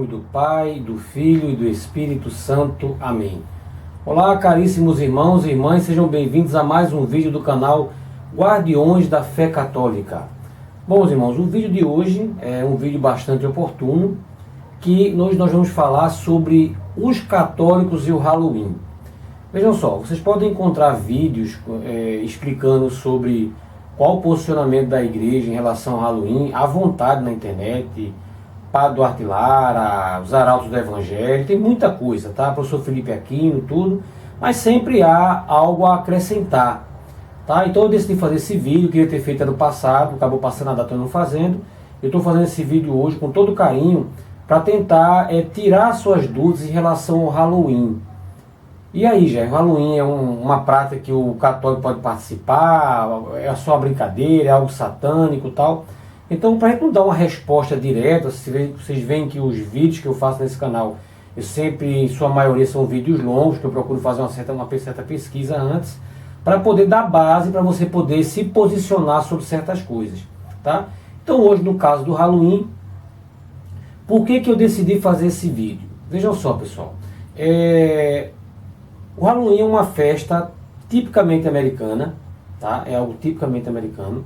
nome do Pai, do Filho e do Espírito Santo. Amém. Olá, caríssimos irmãos e irmãs, sejam bem-vindos a mais um vídeo do canal Guardiões da Fé Católica. Bom, irmãos, o vídeo de hoje é um vídeo bastante oportuno, que nós vamos falar sobre os católicos e o Halloween. Vejam só, vocês podem encontrar vídeos explicando sobre qual o posicionamento da igreja em relação ao Halloween à vontade na internet. Padre Duarte Lara, os Arautos do Evangelho, tem muita coisa, tá? Professor Felipe Aquino, tudo, mas sempre há algo a acrescentar, tá? Então eu decidi fazer esse vídeo, queria ter feito ano passado, acabou passando a data eu não fazendo. Eu estou fazendo esse vídeo hoje com todo carinho para tentar tirar suas dúvidas em relação ao Halloween. E aí, já, o Halloween é uma prática que o católico pode participar, é só uma brincadeira, é algo satânico e tal. Então, para a gente não dar uma resposta direta, vocês veem que os vídeos que eu faço nesse canal, eu sempre, em sua maioria, são vídeos longos, que eu procuro fazer uma certa pesquisa antes, para poder dar base, para você poder se posicionar sobre certas coisas, tá? Então, hoje, no caso do Halloween, por que eu decidi fazer esse vídeo? Vejam só, pessoal. O Halloween é uma festa tipicamente americana, tá? É algo tipicamente americano.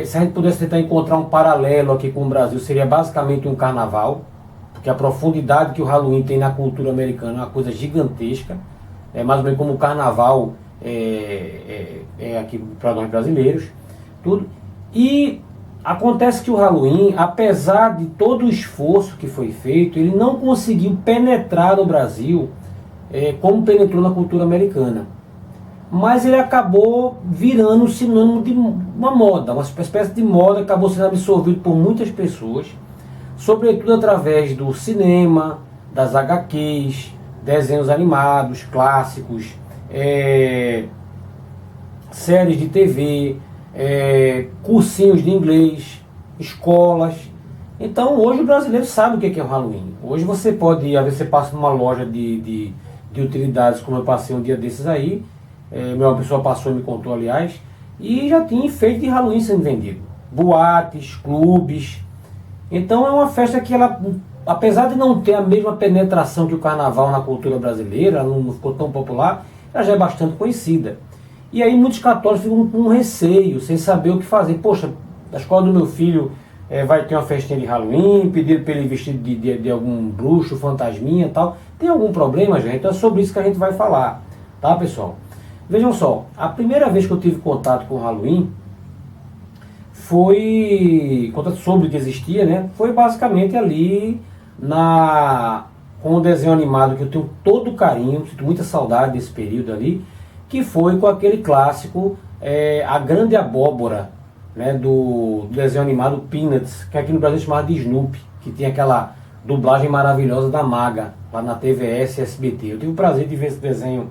Se a gente pudesse tentar encontrar um paralelo aqui com o Brasil, seria basicamente um carnaval, porque a profundidade que o Halloween tem na cultura americana é uma coisa gigantesca, é mais ou menos como o carnaval aqui para nós brasileiros, tudo. E acontece que o Halloween, apesar de todo o esforço que foi feito, ele não conseguiu penetrar no Brasil como penetrou na cultura americana. Mas ele acabou virando sinônimo de uma moda, uma espécie de moda, acabou sendo absorvido por muitas pessoas, sobretudo através do cinema, das HQs, desenhos animados, clássicos, séries de TV, cursinhos de inglês, escolas. Então hoje o brasileiro sabe o que é o Halloween. Hoje você pode ir, às vezes você passa numa loja de utilidades, como eu passei um dia desses aí, uma pessoa passou e me contou, aliás, e já tinha enfeite de Halloween sendo vendido. Boates, clubes. Então é uma festa que ela, apesar de não ter a mesma penetração que o carnaval na cultura brasileira, ela não ficou tão popular, ela já é bastante conhecida. E aí muitos católicos ficam com receio, sem saber o que fazer. Poxa, a escola do meu filho vai ter uma festinha de Halloween, pediram para ele vestir de algum bruxo, fantasminha e tal. Tem algum problema, gente? Então é sobre isso que a gente vai falar, tá, pessoal? Vejam só, a primeira vez que eu tive contato com o Halloween, contato sobre o que existia, né? Foi basicamente ali com o desenho animado, que eu tenho todo carinho, sinto muita saudade desse período ali, que foi com aquele clássico, A Grande Abóbora, né, do desenho animado Peanuts, que aqui no Brasil é chamado de Snoopy, que tem aquela dublagem maravilhosa da Maga, lá na TVS e SBT. Eu tive o prazer de ver esse desenho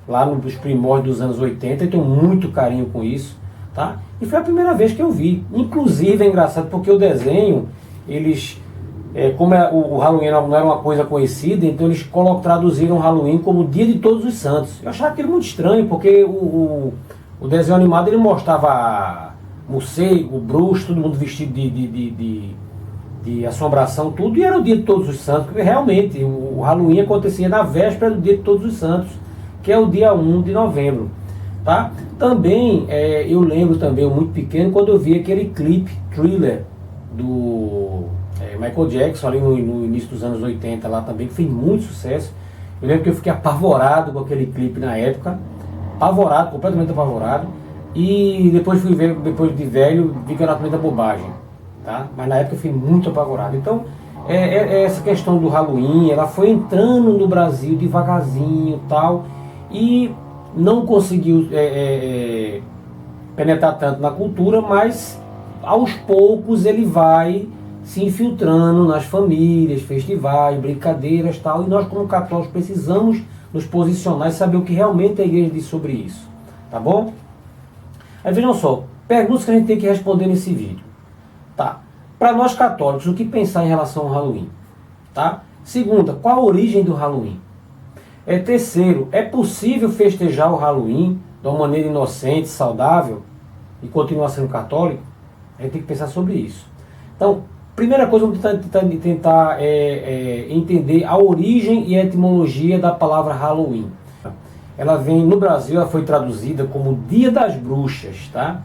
lá nos primórdios dos anos 80, e tenho muito carinho com isso, tá? E foi a primeira vez que eu vi. Inclusive é engraçado porque o desenho, eles, como o Halloween não era uma coisa conhecida, então eles traduziram o Halloween como Dia de Todos os Santos. Eu achava aquilo muito estranho, porque o desenho animado ele mostrava morcego, bruxo, todo mundo vestido de assombração, tudo, e era o Dia de Todos os Santos, porque realmente o Halloween acontecia na véspera do Dia de Todos os Santos, que é o dia 1 de novembro, tá? Também, eu lembro também, muito pequeno, quando eu vi aquele clipe, Thriller, do Michael Jackson, ali no início dos anos 80, lá também, que fez muito sucesso. Eu lembro que eu fiquei apavorado com aquele clipe na época, apavorado, completamente apavorado, e depois fui ver, depois de velho, vi que era uma bobagem, tá? Mas na época eu fiquei muito apavorado. Então, essa questão do Halloween, ela foi entrando no Brasil devagarzinho e tal, e não conseguiu penetrar tanto na cultura, mas aos poucos ele vai se infiltrando nas famílias, festivais, brincadeiras e tal, e nós como católicos precisamos nos posicionar e saber o que realmente a igreja diz sobre isso, tá bom? Aí vejam só, perguntas que a gente tem que responder nesse vídeo, tá? Para nós católicos, o que pensar em relação ao Halloween, tá? Segunda, qual a origem do Halloween? Terceiro, é possível festejar o Halloween de uma maneira inocente, saudável e continuar sendo católico? A gente tem que pensar sobre isso. Então, Primeira coisa, vamos tentar entender a origem e a etimologia da palavra Halloween. Ela vem, no Brasil, ela foi traduzida como Dia das Bruxas, tá?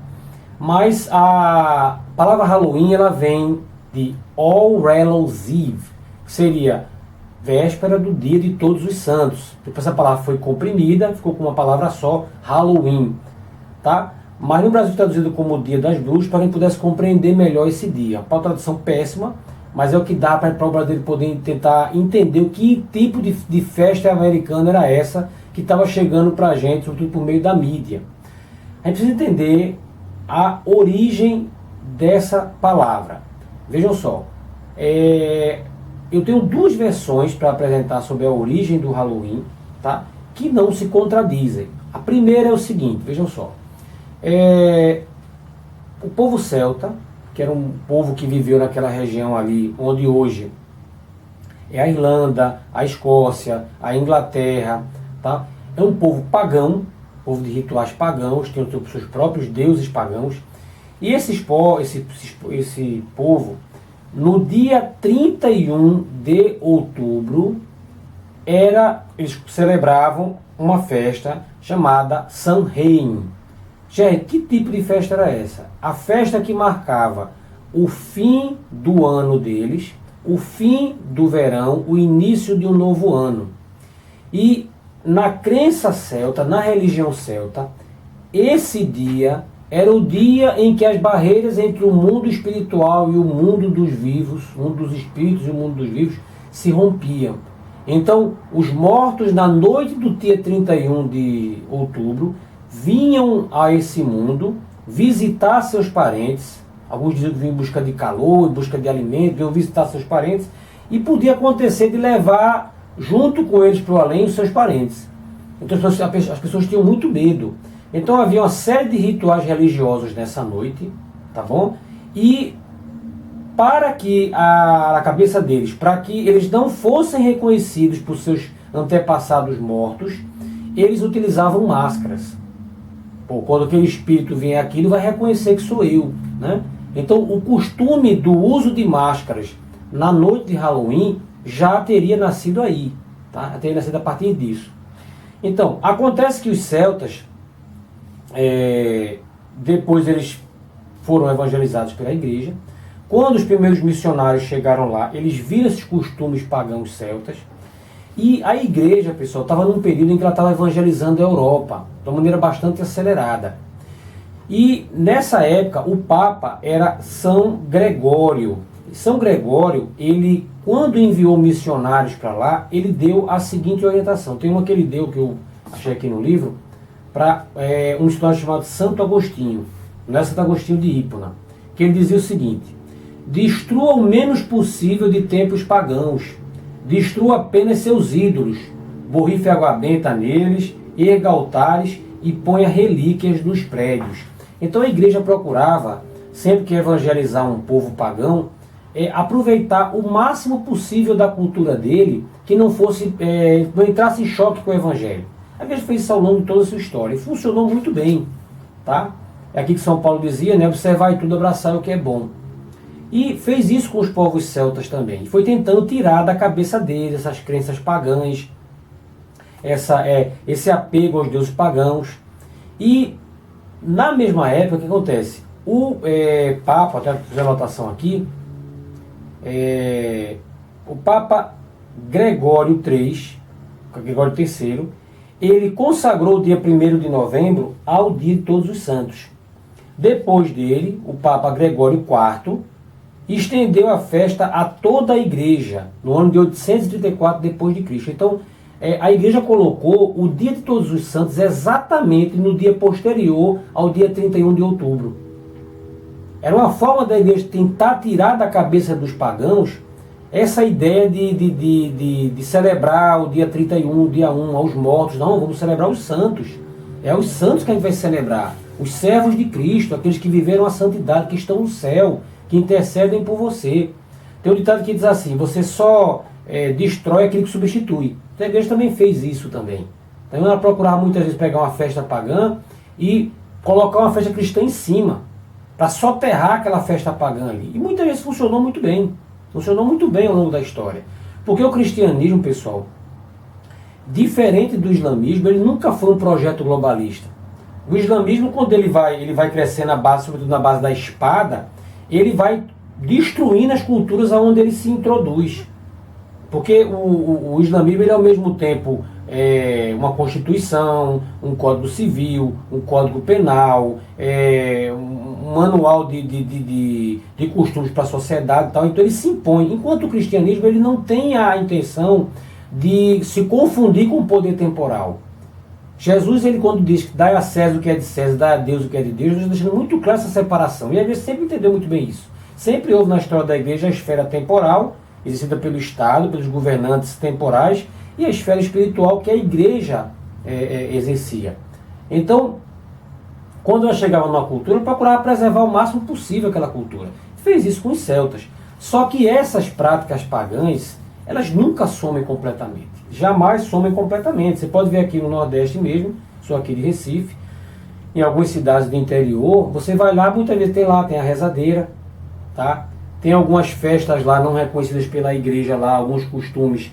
Mas a palavra Halloween, ela vem de All Hallows Eve, que seria véspera do dia de Todos os Santos. Depois essa palavra foi comprimida, ficou com uma palavra só, Halloween, tá? Mas no Brasil traduzido como Dia das Bruxas, para quem pudesse compreender melhor esse dia. Uma tradução péssima, mas é o que dá para o brasileiro poder tentar entender o que tipo de festa americana era essa que estava chegando para a gente, sobretudo por meio da mídia. A gente precisa entender a origem dessa palavra. Vejam só, eu tenho duas versões para apresentar sobre a origem do Halloween, tá? Que não se contradizem. A primeira é o seguinte, vejam só. O povo celta, que era um povo que viveu naquela região ali, onde hoje é a Irlanda, a Escócia, a Inglaterra, tá? É um povo pagão, povo de rituais pagãos, tem os seus próprios deuses pagãos. E esse povo, no dia 31 de outubro, eles celebravam uma festa chamada Samhain. Gente, que tipo de festa era essa? A festa que marcava o fim do ano deles, o fim do verão, o início de um novo ano. E na crença celta, na religião celta, esse dia era o dia em que as barreiras entre o mundo espiritual e o mundo dos vivos, o mundo dos espíritos e o mundo dos vivos, se rompiam. Então, os mortos na noite do dia 31 de outubro vinham a esse mundo visitar seus parentes. Alguns diziam que vinham em busca de calor, em busca de alimento, vinham visitar seus parentes, e podia acontecer de levar junto com eles para o além os seus parentes. Então as pessoas tinham muito medo. Então havia uma série de rituais religiosos nessa noite, tá bom? E para que a cabeça deles, para que eles não fossem reconhecidos por seus antepassados mortos, eles utilizavam máscaras. Pô, quando aquele espírito vier aqui, ele vai reconhecer que sou eu, né? Então o costume do uso de máscaras na noite de Halloween já teria nascido aí, tá? Já teria nascido a partir disso. Então, acontece que os celtas, depois eles foram evangelizados pela igreja. Quando os primeiros missionários chegaram lá, eles viram esses costumes pagãos celtas. E a igreja, pessoal, estava num período em que ela estava evangelizando a Europa, de uma maneira bastante acelerada. E nessa época, o Papa era São Gregório. São Gregório, ele, quando enviou missionários para lá, ele deu a seguinte orientação. Tem uma que ele deu, que eu achei aqui no livro, para um missionário chamado Santo Agostinho. Não é Santo Agostinho de Hipona. Que ele dizia o seguinte: destrua o menos possível de templos pagãos. Destrua apenas seus ídolos. Borrife água benta neles, erga altares e ponha relíquias nos prédios. Então a igreja procurava, sempre que evangelizar um povo pagão, aproveitar o máximo possível da cultura dele, que não entrasse em choque com o evangelho. A igreja fez isso ao longo de toda a sua história e funcionou muito bem, tá? É aqui que São Paulo dizia, né? Observar e tudo, abraçar o que é bom. E fez isso com os povos celtas também. Foi tentando tirar da cabeça deles essas crenças pagãs, esse apego aos deuses pagãos. E na mesma época, o que acontece? O Papa, até fiz a anotação aqui, o Papa Gregório III, ele consagrou o dia 1º de novembro ao dia de Todos os Santos. Depois dele, o Papa Gregório IV estendeu a festa a toda a igreja, no ano de 834 d.C. Então, a igreja colocou o dia de Todos os Santos exatamente no dia posterior ao dia 31 de outubro. Era uma forma da igreja tentar tirar da cabeça dos pagãos essa ideia de celebrar o dia 31, o dia 1, aos mortos. Não, vamos celebrar os santos. É os santos que a gente vai celebrar. Os servos de Cristo, aqueles que viveram a santidade, que estão no céu, que intercedem por você. Tem um ditado que diz assim: você só destrói aquilo que substitui. Então a igreja também fez isso também. Então ela procurava muitas vezes pegar uma festa pagã e colocar uma festa cristã em cima. para soterrar aquela festa pagã ali. E muitas vezes funcionou muito bem ao longo da história. Porque o cristianismo, pessoal, diferente do islamismo, ele nunca foi um projeto globalista. O islamismo, quando ele vai crescer na base, sobretudo na base da espada, ele vai destruindo as culturas aonde ele se introduz. Porque o islamismo, ele é ao mesmo tempo uma constituição, um código civil, um código penal, um manual de costumes para a sociedade e tal. Então ele se impõe. Enquanto o cristianismo, ele não tem a intenção de se confundir com o poder temporal. Jesus, ele quando diz que dá a César o que é de César, dá a Deus o que é de Deus, ele está deixando muito claro essa separação. E a igreja sempre entendeu muito bem isso. Sempre houve na história da igreja a esfera temporal, exercida pelo Estado, pelos governantes temporais, e a esfera espiritual que a igreja exercia. Então, quando ela chegava numa cultura, ela procurava preservar o máximo possível aquela cultura. Fez isso com os celtas. Só que essas práticas pagãs, elas nunca somem completamente. Jamais somem completamente. Você pode ver aqui no Nordeste mesmo, sou aqui de Recife, em algumas cidades do interior, você vai lá, muitas vezes tem a rezadeira, tá? Tem algumas festas lá não reconhecidas pela igreja lá, alguns costumes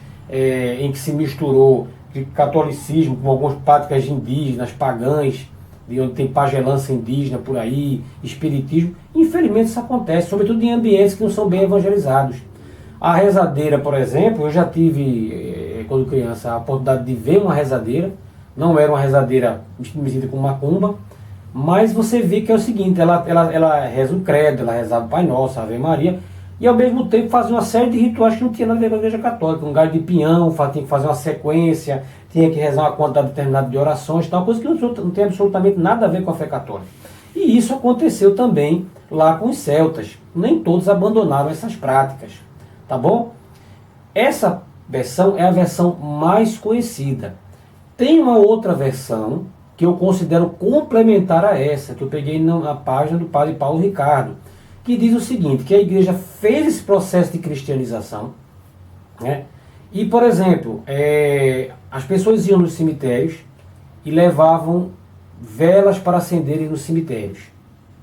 em que se misturou de catolicismo com algumas práticas indígenas, pagãs, de onde tem pagelança indígena por aí, espiritismo. Infelizmente isso acontece, sobretudo em ambientes que não são bem evangelizados. A rezadeira, por exemplo, eu já tive, quando criança, a oportunidade de ver uma rezadeira. Não era uma rezadeira metida com macumba, mas você vê que é o seguinte, ela reza o credo, ela rezava o Pai Nosso, a Ave Maria, e ao mesmo tempo fazia uma série de rituais que não tinha nada a ver com a igreja católica. Um galho de pinhão, tinha que fazer uma sequência, tinha que rezar uma quantidade determinada de orações, tal, coisa que não tem absolutamente nada a ver com a fé católica. E isso aconteceu também lá com os celtas. Nem todos abandonaram essas práticas. Tá bom? Essa versão é a versão mais conhecida. Tem uma outra versão que eu considero complementar a essa, que eu peguei na página do padre Paulo Ricardo, que diz o seguinte, que a igreja fez esse processo de cristianização, né? E, por exemplo, as pessoas iam nos cemitérios e levavam velas para acenderem nos cemitérios,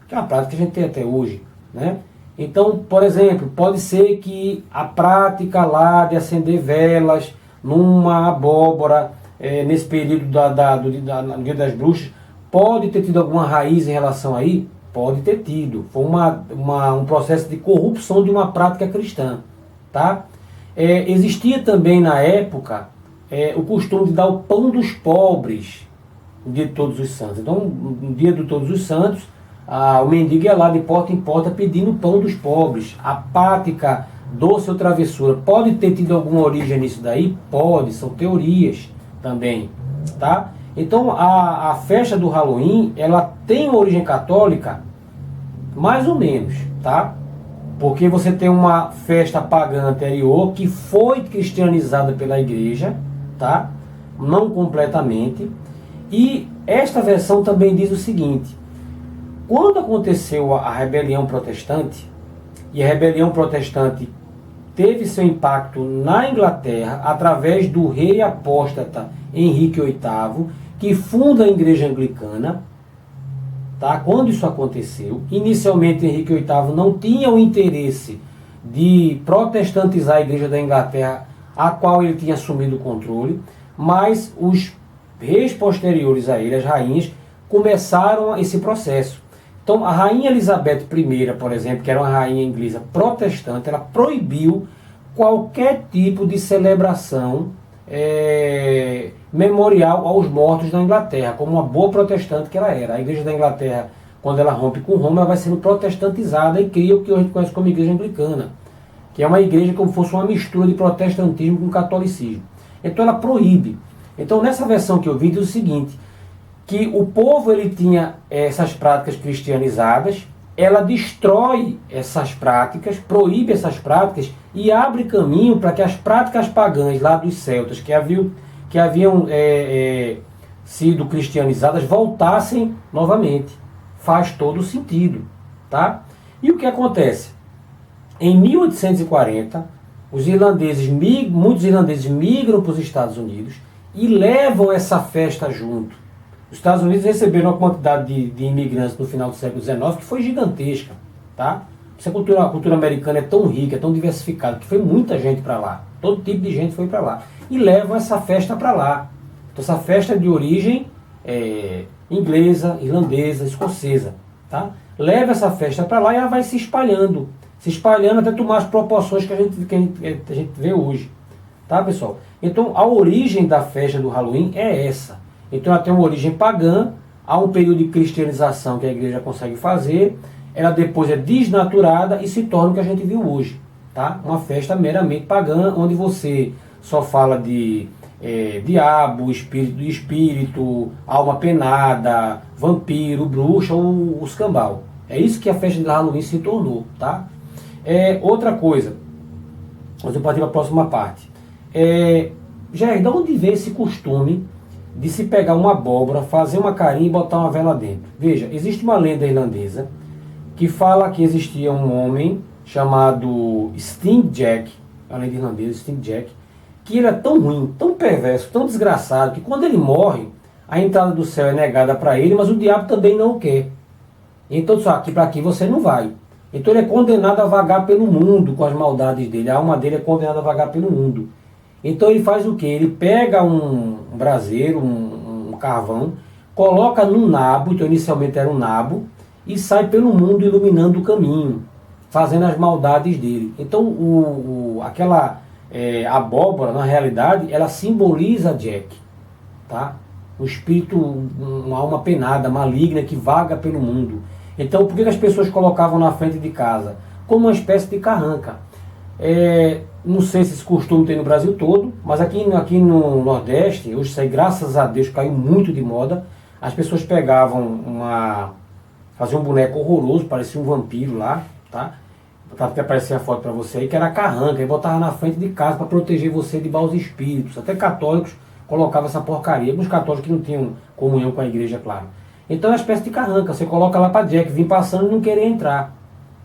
que é uma prática que a gente tem até hoje, né? Então, por exemplo, pode ser que a prática lá de acender velas numa abóbora, nesse período do Dia das Bruxas, pode ter tido alguma raiz em relação aí? Pode ter tido. Foi um processo de corrupção de uma prática cristã. Tá? Existia também na época o costume de dar o pão dos pobres no Dia de Todos os Santos. Então, no Dia de Todos os Santos, o mendigo ia lá de porta em porta pedindo o pão dos pobres. A prática doce ou travessura pode ter tido alguma origem nisso daí? Pode, são teorias também. Tá? Então a festa do Halloween, ela tem uma origem católica, mais ou menos, tá? Porque você tem uma festa pagã anterior que foi cristianizada pela igreja, tá? Não completamente. E esta versão também diz o seguinte: quando aconteceu a rebelião protestante, e a rebelião protestante teve seu impacto na Inglaterra através do rei apóstata Henrique VIII, que funda a igreja anglicana, tá? Quando isso aconteceu, inicialmente Henrique VIII não tinha o interesse de protestantizar a igreja da Inglaterra, a qual ele tinha assumido o controle, mas os reis posteriores a ele, as rainhas, começaram esse processo. Então, a rainha Elizabeth I, por exemplo, que era uma rainha inglesa protestante, ela proibiu qualquer tipo de celebração memorial aos mortos na Inglaterra, como uma boa protestante que ela era. A igreja da Inglaterra, quando ela rompe com Roma, ela vai sendo protestantizada e cria o que a gente conhece como igreja anglicana, que é uma igreja como se fosse uma mistura de protestantismo com catolicismo. Então ela proíbe. Então nessa versão que eu vi diz o seguinte, que o povo ele tinha essas práticas cristianizadas, ela destrói essas práticas, proíbe essas práticas e abre caminho para que as práticas pagãs lá dos celtas, que haviam sido cristianizadas, voltassem novamente. Faz todo sentido. Tá? E o que acontece? Em 1840, muitos irlandeses migram para os Estados Unidos e levam essa festa junto. Os Estados Unidos receberam uma quantidade de imigrantes no final do século XIX que foi gigantesca, tá? A cultura americana é tão rica, é tão diversificada, que foi muita gente para lá. Todo tipo de gente foi para lá. E levam essa festa para lá. Então essa festa é de origem inglesa, irlandesa, escocesa, tá? Leva essa festa para lá e ela vai se espalhando até tomar as proporções que a gente vê hoje, tá, pessoal? Então a origem da festa do Halloween é essa. Então ela tem uma origem pagã, há um período de cristianização que a igreja consegue fazer, ela depois é desnaturada e se torna o que a gente viu hoje, tá? Uma festa meramente pagã, onde você só fala de diabo, espírito, alma penada, vampiro, bruxa ou os cambal. É isso que a festa de Halloween se tornou, tá? Outra coisa, nós vamos partir para a próxima parte. Jair, de onde vem esse costume de se pegar uma abóbora, fazer uma carinha e botar uma vela dentro? Veja, existe uma lenda irlandesa que fala que existia um homem chamado Sting Jack, a lenda irlandesa, Sting Jack, que ele é tão ruim, tão perverso, tão desgraçado, que quando ele morre, a entrada do céu é negada para ele, mas o diabo também não o quer. Então, só aqui para aqui você não vai. Então ele é condenado a vagar pelo mundo com as maldades dele, a alma dele é condenada a vagar pelo mundo. Então ele faz o quê? Ele pega um braseiro, um carvão, coloca num nabo, então inicialmente era um nabo, e sai pelo mundo iluminando o caminho, fazendo as maldades dele. Então aquela abóbora, na realidade, ela simboliza Jack, tá? Um espírito, uma alma penada, maligna, que vaga pelo mundo. Então por que as pessoas colocavam na frente de casa? Como uma espécie de carranca. Não sei se esse costume tem no Brasil todo, mas aqui no Nordeste, hoje isso aí, graças a Deus, caiu muito de moda. As pessoas pegavam faziam um boneco horroroso, parecia um vampiro lá, tá? Até aparecer a foto para você aí, que era a carranca, e botava na frente de casa para proteger você de maus espíritos. Até católicos colocavam essa porcaria, alguns católicos que não tinham comunhão com a igreja, claro. Então é uma espécie de carranca, você coloca lá para Jack vir passando e não querer entrar.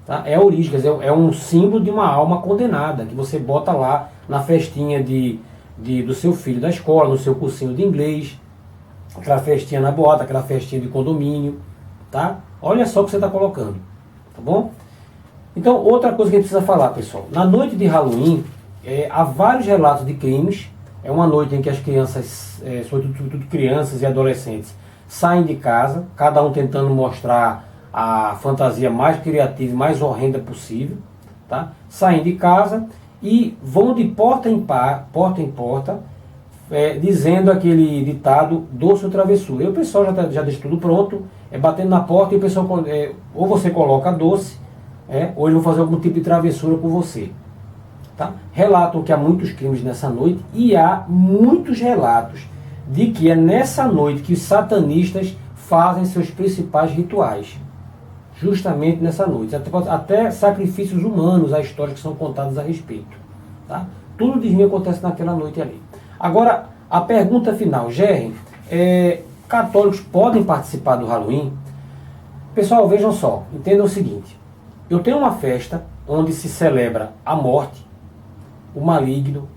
Tá? É a origem, quer dizer, é um símbolo de uma alma condenada, que você bota lá na festinha do seu filho da escola, no seu cursinho de inglês, aquela festinha na boata, aquela festinha de condomínio, tá? Olha só o que você está colocando, tá bom? Então, outra coisa que a gente precisa falar, pessoal, na noite de Halloween, há vários relatos de crimes. É uma noite em que as crianças, sobretudo crianças e adolescentes, saem de casa, cada um tentando mostrar a fantasia mais criativa e mais horrenda possível, tá? Saem de casa e vão de porta em porta, dizendo aquele ditado doce ou travessura. E o pessoal já deixa tudo pronto, batendo na porta, e o pessoal, ou você coloca doce, ou eles vão fazer algum tipo de travessura com você. Tá? Relatam que há muitos crimes nessa noite, e há muitos relatos de que é nessa noite que os satanistas fazem seus principais rituais. Justamente nessa noite. Até sacrifícios humanos, há histórias que são contadas a respeito. Tá? Tudo de ruim acontece naquela noite ali. Agora, a pergunta final. Gerry, católicos podem participar do Halloween? Pessoal, vejam só. Entendam o seguinte. Eu tenho uma festa onde se celebra a morte, o maligno,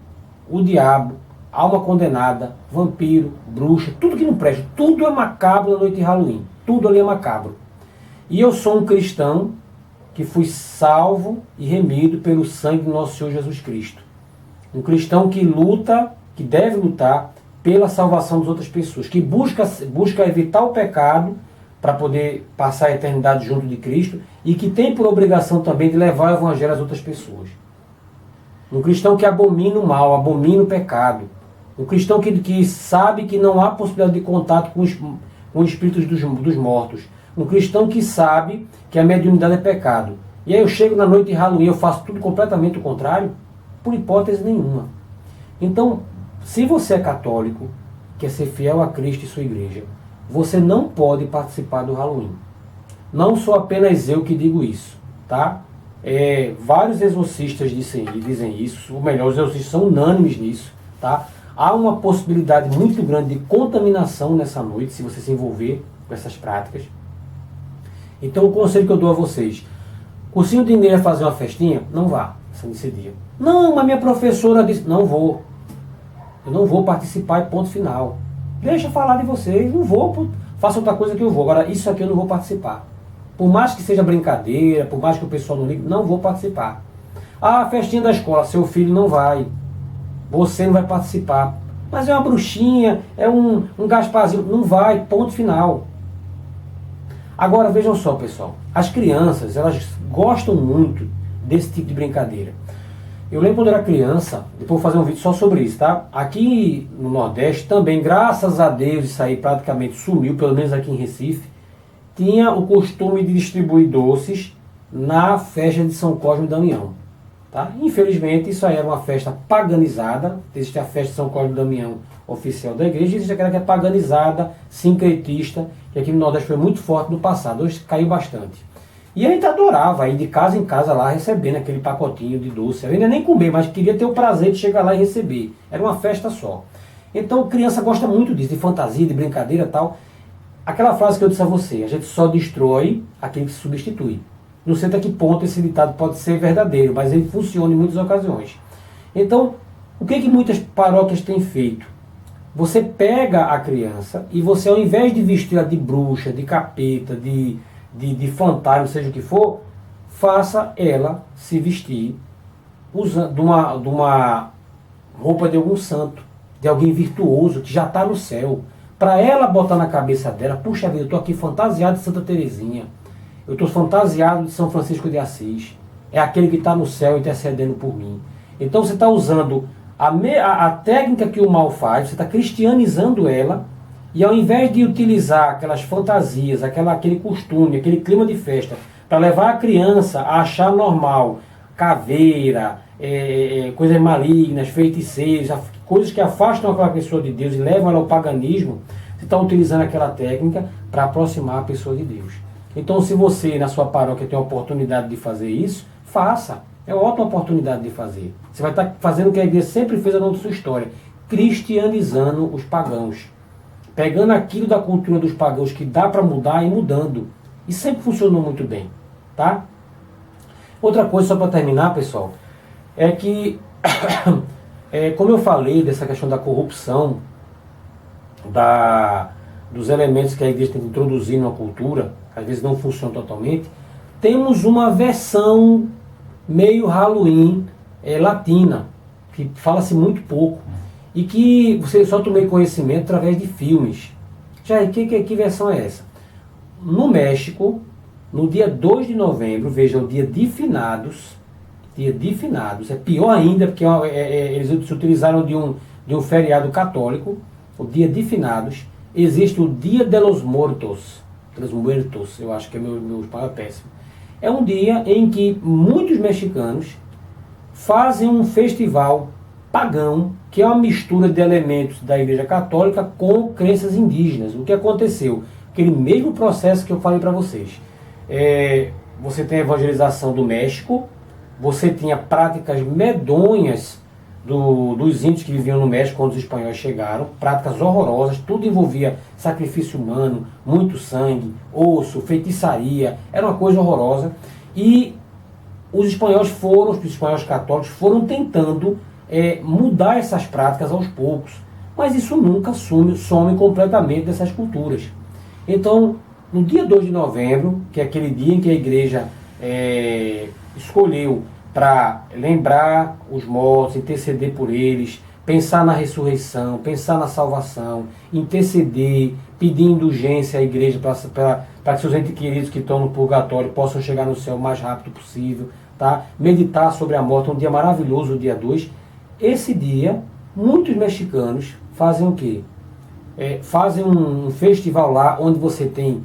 o diabo, alma condenada, vampiro, bruxa, tudo que não presta. Tudo é macabro na noite de Halloween. Tudo ali é macabro. E eu sou um cristão que fui salvo e remido pelo sangue do nosso Senhor Jesus Cristo. Um cristão que luta, que deve lutar pela salvação das outras pessoas, que busca evitar o pecado para poder passar a eternidade junto de Cristo, e que tem por obrigação também de levar o evangelho às outras pessoas. Um cristão que abomina o mal, abomina o pecado. Um cristão que sabe que não há possibilidade de contato com os espíritos dos mortos. Um cristão que sabe que a mediunidade é pecado. E aí eu chego na noite de Halloween, eu faço tudo completamente o contrário? Por hipótese nenhuma. Então, se você é católico, quer ser fiel a Cristo e sua igreja, você não pode participar do Halloween. Não sou apenas eu que digo isso, tá? Vários exorcistas dizem isso, ou melhor, os exorcistas são unânimes nisso, tá? Há uma possibilidade muito grande de contaminação nessa noite, se você se envolver com essas práticas. Então o conselho que eu dou a vocês: cursinho de inglês fazer uma festinha? Não vá nesse dia. Não, mas minha professora disse, não vou. Eu não vou participar, e ponto final. Deixa falar de vocês, não vou, faça outra coisa que eu vou. Agora, isso aqui eu não vou participar. Por mais que seja brincadeira, por mais que o pessoal não ligue, não vou participar. Ah, festinha da escola, seu filho não vai. Você não vai participar. Mas é uma bruxinha, é um Gasparzinho. Não vai, ponto final. Agora, vejam só, pessoal. As crianças, elas gostam muito desse tipo de brincadeira. Eu lembro quando eu era criança, depois vou fazer um vídeo só sobre isso, tá? Aqui no Nordeste também, graças a Deus, isso aí praticamente sumiu, pelo menos aqui em Recife, tinha o costume de distribuir doces na festa de São Cosme e Damião. Tá? Infelizmente, isso aí era uma festa paganizada. Existe a festa de São Cosme e Damião oficial da igreja, e existe aquela que é paganizada, sincretista, que aqui no Nordeste foi muito forte no passado, hoje caiu bastante. E a gente adorava ir de casa em casa lá recebendo aquele pacotinho de doce. Eu ainda nem comer, mas queria ter o prazer de chegar lá e receber. Era uma festa só. Então, criança gosta muito disso, de fantasia, de brincadeira e tal. Aquela frase que eu disse a você, a gente só destrói aquele que se substitui. Não sei até que ponto esse ditado pode ser verdadeiro, mas ele funciona em muitas ocasiões. Então, o que muitas paróquias têm feito? Você pega a criança e você, ao invés de vestir-a de bruxa, de capeta, de fantasma, seja o que for, faça ela se vestir usando de uma roupa de algum santo, de alguém virtuoso que já está no céu, para ela botar na cabeça dela, puxa vida, eu estou aqui fantasiado de Santa Teresinha, eu estou fantasiado de São Francisco de Assis, é aquele que está no céu intercedendo por mim. Então você está usando a técnica que o mal faz, você está cristianizando ela, e ao invés de utilizar aquelas fantasias, aquele costume, aquele clima de festa, para levar a criança a achar normal caveira, coisas malignas, feiticeiros, coisas que afastam aquela pessoa de Deus e levam ela ao paganismo, você está utilizando aquela técnica para aproximar a pessoa de Deus. Então, se você na sua paróquia tem a oportunidade de fazer isso, faça. É uma ótima oportunidade de fazer. Você vai estar fazendo o que a igreja sempre fez ao longo da sua história, cristianizando os pagãos. Pegando aquilo da cultura dos pagãos que dá para mudar e mudando. E sempre funcionou muito bem. Tá? Outra coisa, só para terminar, pessoal, é que, como eu falei dessa questão da corrupção, dos elementos que a igreja tem que introduzir numa cultura, que às vezes não funciona totalmente, temos uma versão meio Halloween latina, que fala-se muito pouco, e que você só tomei conhecimento através de filmes. Já que versão é essa? No México, no dia 2 de novembro, veja, o dia de finados, é pior ainda, porque eles se utilizaram de um feriado católico, o dia de finados, existe o Dia de los Muertos, eu acho que é meu espanhol é péssimo. É um dia em que muitos mexicanos fazem um festival pagão, que é uma mistura de elementos da Igreja Católica com crenças indígenas. O que aconteceu? Aquele mesmo processo que eu falei para vocês. Você tem a evangelização do México, você tinha práticas medonhas dos índios que viviam no México quando os espanhóis chegaram, práticas horrorosas, tudo envolvia sacrifício humano, muito sangue, osso, feitiçaria, era uma coisa horrorosa. E os espanhóis católicos foram tentando mudar essas práticas aos poucos, mas isso nunca some completamente dessas culturas. Então, no dia 2 de novembro, que é aquele dia em que a igreja escolheu para lembrar os mortos, interceder por eles, pensar na ressurreição, pensar na salvação, interceder, pedir indulgência à igreja para que seus entes queridos que estão no purgatório possam chegar no céu o mais rápido possível, tá? Meditar sobre a morte, um dia maravilhoso, o dia 2. Esse dia, muitos mexicanos fazem o quê? Fazem um festival lá onde você tem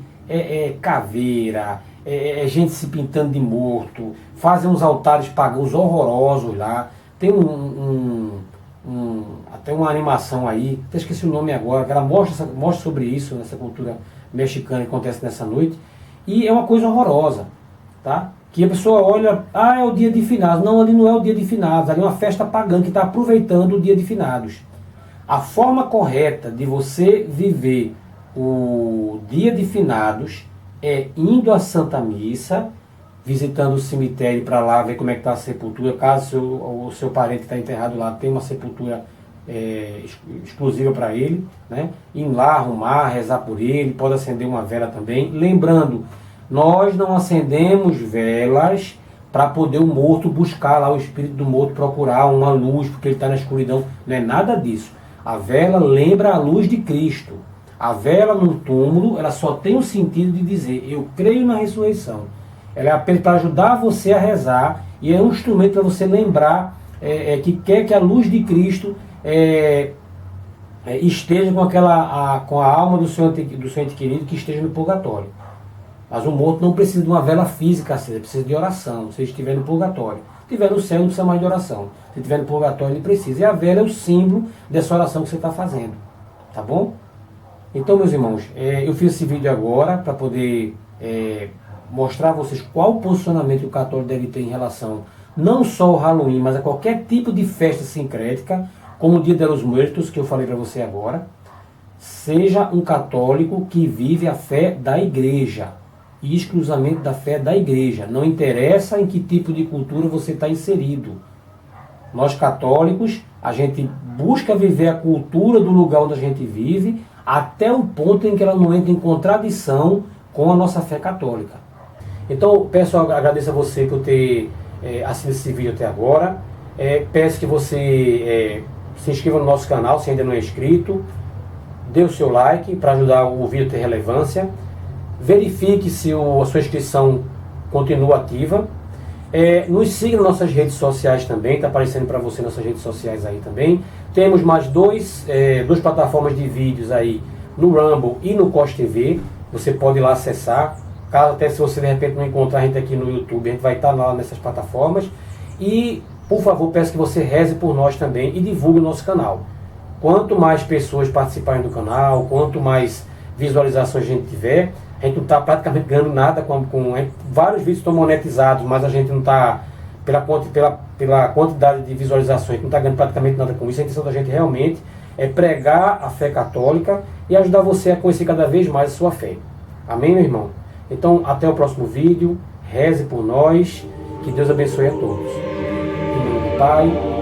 caveira, gente se pintando de morto, fazem uns altares pagãos horrorosos lá, tem até uma animação aí, até esqueci o nome agora, que ela mostra sobre isso, nessa cultura mexicana que acontece nessa noite, e é uma coisa horrorosa, tá? Que a pessoa olha, é o dia de finados. Não, ali não é o dia de finados, ali é uma festa pagã que está aproveitando o dia de finados. A forma correta de você viver o dia de finados é indo à Santa Missa, visitando o cemitério para lá ver como é que está a sepultura, caso o seu parente que está enterrado lá tem uma sepultura exclusiva para ele, né? Ir lá, arrumar, rezar por ele, pode acender uma vela também. Lembrando, nós não acendemos velas para poder o morto buscar lá, o espírito do morto procurar uma luz, porque ele está na escuridão. Não é nada disso. A vela lembra a luz de Cristo. A vela num túmulo, ela só tem o sentido de dizer, eu creio na ressurreição. Ela é apenas para ajudar você a rezar e é um instrumento para você lembrar que quer que a luz de Cristo esteja com a alma do seu ente querido que esteja no purgatório. Mas o morto não precisa de uma vela física acesa, precisa de oração. Se ele estiver no purgatório. Se estiver no céu, não precisa mais de oração. Se estiver no purgatório, ele precisa. E a vela é o símbolo dessa oração que você está fazendo. Tá bom? Então, meus irmãos, eu fiz esse vídeo agora para poder mostrar a vocês qual o posicionamento o católico deve ter em relação não só ao Halloween, mas a qualquer tipo de festa sincrética, como o Dia de los Muertos, que eu falei para você agora. Seja um católico que vive a fé da igreja, e exclusivamente da fé da igreja. Não interessa em que tipo de cultura você está inserido. Nós católicos, a gente busca viver a cultura do lugar onde a gente vive, até o ponto em que ela não entra em contradição com a nossa fé católica. Então, agradeço a você por ter assistido esse vídeo até agora. Peço que você se inscreva no nosso canal, se ainda não é inscrito. Dê o seu like para ajudar o vídeo a ter relevância. Verifique se a sua inscrição continua ativa. Nos siga nas nossas redes sociais também, está aparecendo para você nas nossas redes sociais aí também. Temos mais duas plataformas de vídeos aí, no Rumble e no Cos TV. Você pode ir lá acessar. Caso até se você de repente não encontrar a gente aqui no YouTube, a gente vai estar lá nessas plataformas. E, por favor, peço que você reze por nós também e divulgue o nosso canal. Quanto mais pessoas participarem do canal, quanto mais visualizações a gente tiver, a gente não está praticamente ganhando nada vários vídeos estão monetizados, mas a gente não está, pela quantidade de visualizações, a gente não está ganhando praticamente nada com isso. A intenção da gente realmente é pregar a fé católica e ajudar você a conhecer cada vez mais a sua fé. Amém, meu irmão? Então, até o próximo vídeo. Reze por nós. Que Deus abençoe a todos. Em nome do Pai,